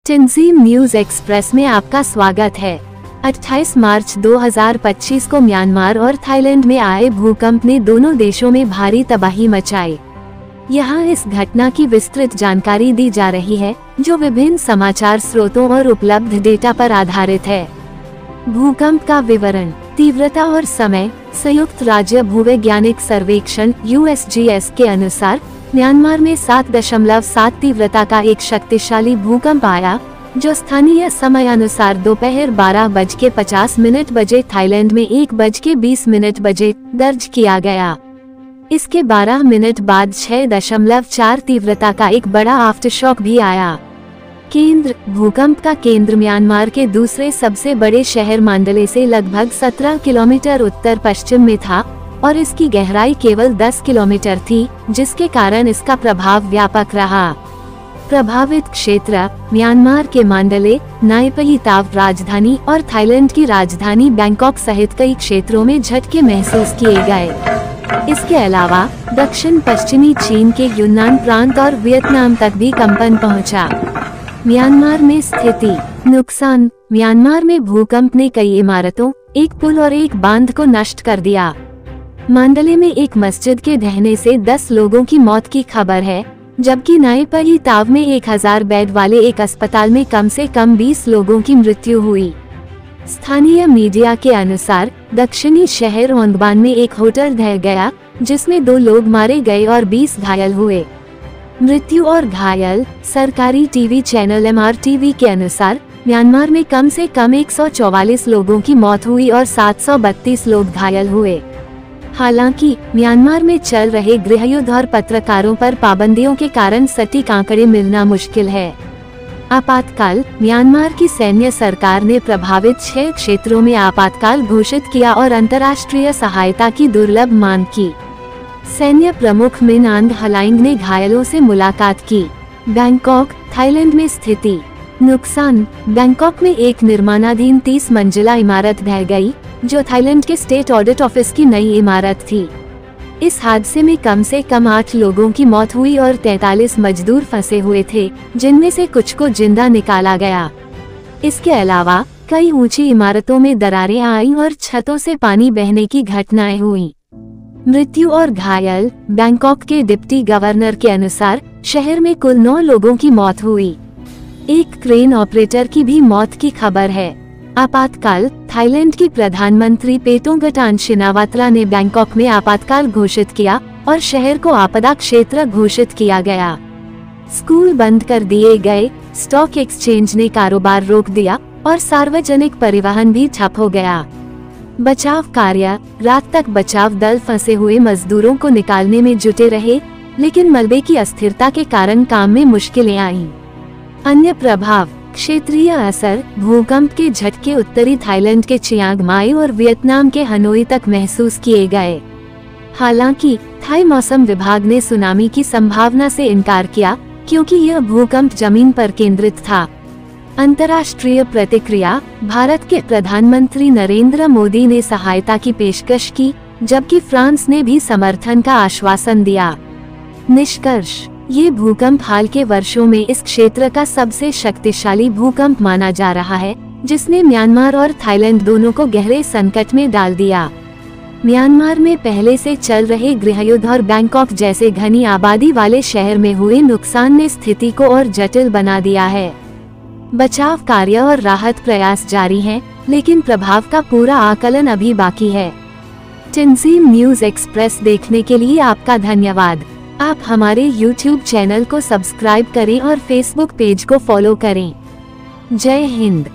टिनजीम news express में आपका स्वागत है। 28 मार्च 2025 को म्यांमार और थाईलैंड में आए भूकंप ने दोनों देशों में भारी तबाही मचाई। यहाँ इस घटना की विस्तृत जानकारी दी जा रही है, जो विभिन्न समाचार स्रोतों और उपलब्ध डेटा पर आधारित है। भूकंप का विवरण, तीव्रता और समय। संयुक्त राज्य भूवैज्ञानिक सर्वेक्षण USGS के अनुसार म्यांमार में 7.7 तीव्रता का एक शक्तिशाली भूकंप आया, जो स्थानीय समय अनुसार दोपहर 12:50 बजे, थाईलैंड में 1:20 बजे दर्ज किया गया। इसके 12 मिनट बाद 6.4 तीव्रता का एक बड़ा आफ्टरशॉक भी आया। केंद्र, भूकंप का केंद्र म्यांमार के दूसरे सबसे बड़े शहर मांडले से लगभग 17 किलोमीटर उत्तर पश्चिम में था और इसकी गहराई केवल 10 किलोमीटर थी, जिसके कारण इसका प्रभाव व्यापक रहा। प्रभावित क्षेत्र म्यांमार के मांडले, नाई पही ताव राजधानी और थाईलैंड की राजधानी बैंकॉक सहित कई क्षेत्रों में झटके महसूस किए गए। इसके अलावा दक्षिण पश्चिमी चीन के यूनान प्रांत और वियतनाम तक भी कंपन पहुंचा। म्यांमार में स्थिति, नुकसान। म्यांमार में भूकंप ने कई इमारतों, एक पुल और एक बांध को नष्ट कर दिया। मांडले में एक मस्जिद के ढहने से 10 लोगों की मौत की खबर है, जबकि नाई पही ताव में 1000 बेड वाले एक अस्पताल में कम से कम 20 लोगों की मृत्यु हुई। स्थानीय मीडिया के अनुसार दक्षिणी शहर ओंगबान में एक होटल ढह गया, जिसमें 2 लोग मारे गए और 20 घायल हुए। मृत्यु और घायल। सरकारी टीवी चैनल MRTV के अनुसार म्यांमार में कम से कम 144 लोगों की मौत हुई और 732 लोग घायल हुए। हालांकि म्यांमार में चल रहे गृहयुद्ध और पत्रकारों पर पाबंदियों के कारण सटीक आंकड़े मिलना मुश्किल है। आपातकाल। म्यांमार की सैन्य सरकार ने प्रभावित 6 क्षेत्रों में आपातकाल घोषित किया और अंतर्राष्ट्रीय सहायता की दुर्लभ मांग की। सैन्य प्रमुख मिन आंग हलाइंग ने घायलों से मुलाकात की। बैंकॉक, थाईलैंड में स्थिति, नुकसान। बैंकॉक में एक निर्माणाधीन 30 मंजिला इमारत ढह गई, जो थाईलैंड के स्टेट ऑडिट ऑफिस की नई इमारत थी। इस हादसे में कम से कम 8 लोगों की मौत हुई और 43 मजदूर फंसे हुए थे, जिनमें से कुछ को जिंदा निकाला गया। इसके अलावा कई ऊंची इमारतों में दरारें आईं और छतों से पानी बहने की घटनाएं हुईं। मृत्यु और घायल। बैंकॉक के डिप्टी गवर्नर के अनुसार शहर में कुल 9 लोगों की मौत हुई। एक क्रेन ऑपरेटर की भी मौत की खबर है। आपातकाल। थाईलैंड की प्रधानमंत्री पेटोंगटान शिनावात्रा ने बैंकॉक में आपातकाल घोषित किया और शहर को आपदा क्षेत्र घोषित किया गया। स्कूल बंद कर दिए गए, स्टॉक एक्सचेंज ने कारोबार रोक दिया और सार्वजनिक परिवहन भी ठप हो गया। बचाव कार्य। रात तक बचाव दल फंसे हुए मजदूरों को निकालने में जुटे रहे, लेकिन मलबे की अस्थिरता के कारण काम में मुश्किलें आईं। अन्य प्रभाव। क्षेत्रीय असर। भूकंप के झटके उत्तरी थाईलैंड के चियांग माई और वियतनाम के हनोई तक महसूस किए गए। हालांकि थाई मौसम विभाग ने सुनामी की संभावना से इनकार किया, क्योंकि यह भूकंप जमीन पर केंद्रित था। अंतर्राष्ट्रीय प्रतिक्रिया। भारत के प्रधानमंत्री नरेंद्र मोदी ने सहायता की पेशकश की, जबकि फ्रांस ने भी समर्थन का आश्वासन दिया। निष्कर्ष। ये भूकंप हाल के वर्षों में इस क्षेत्र का सबसे शक्तिशाली भूकंप माना जा रहा है, जिसने म्यांमार और थाईलैंड दोनों को गहरे संकट में डाल दिया। म्यांमार में पहले से चल रहे गृहयुद्ध और बैंकॉक जैसे घनी आबादी वाले शहर में हुए नुकसान ने स्थिति को और जटिल बना दिया है। बचाव कार्य और राहत प्रयास जारी हैं, लेकिन प्रभाव का पूरा आकलन अभी बाकी है। टिनजीम न्यूज एक्सप्रेस देखने के लिए आपका धन्यवाद। आप हमारे YouTube चैनल को सब्सक्राइब करें और Facebook पेज को फॉलो करें। जय हिंद।